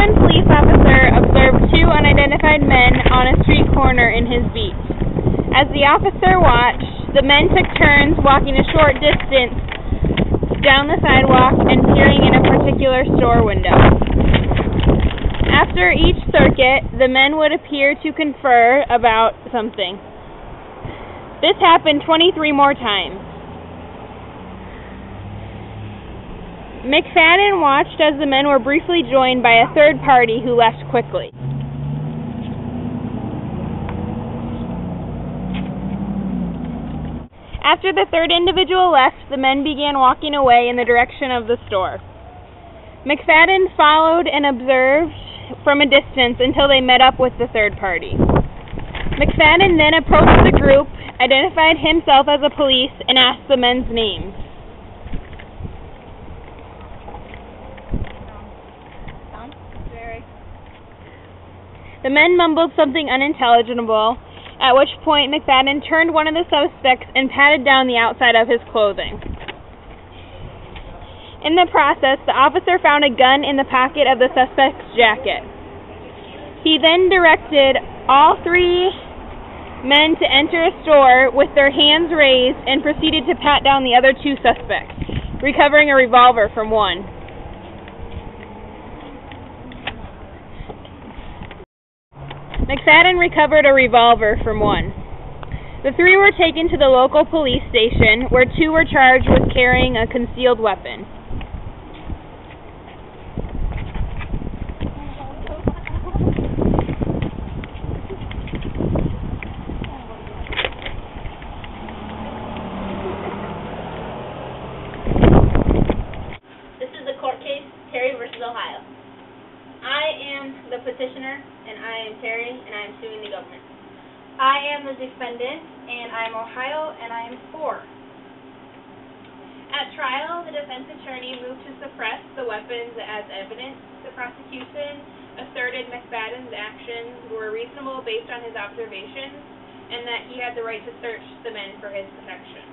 Cleveland police officer observed two unidentified men on a street corner in his beat. As the officer watched, the men took turns walking a short distance down the sidewalk and peering in a particular store window. After each circuit, the men would appear to confer about something. This happened 23 more times. McFadden watched as the men were briefly joined by a third party who left quickly. After the third individual left, the men began walking away in the direction of the store. McFadden followed and observed from a distance until they met up with the third party. McFadden then approached the group, identified himself as a police, and asked the men's names. The men mumbled something unintelligible, at which point McFadden turned one of the suspects and patted down the outside of his clothing. In the process, the officer found a gun in the pocket of the suspect's jacket. He then directed all three men to enter a store with their hands raised and proceeded to pat down the other two suspects, recovering a revolver from one. McFadden recovered a revolver from one. The three were taken to the local police station, where two were charged with carrying a concealed weapon. This is the court case, Terry versus Ohio. I am the petitioner, and I am Terry, and I am suing the government. I am the defendant, and I am Ohio, and I am for. At trial, the defense attorney moved to suppress the weapons as evidence. The prosecution asserted McFadden's actions were reasonable based on his observations, and that he had the right to search the men for his protection.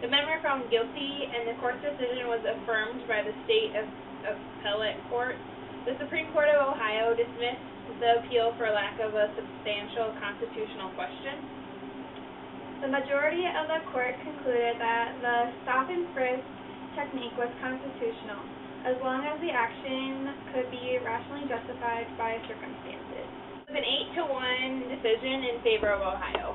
The men were found guilty, and the court's decision was affirmed by the state appellate court. The Supreme Court of Ohio dismissed the appeal for lack of a substantial constitutional question. The majority of the court concluded that the stop and frisk technique was constitutional, as long as the action could be rationally justified by circumstances. It was an 8-1 decision in favor of Ohio.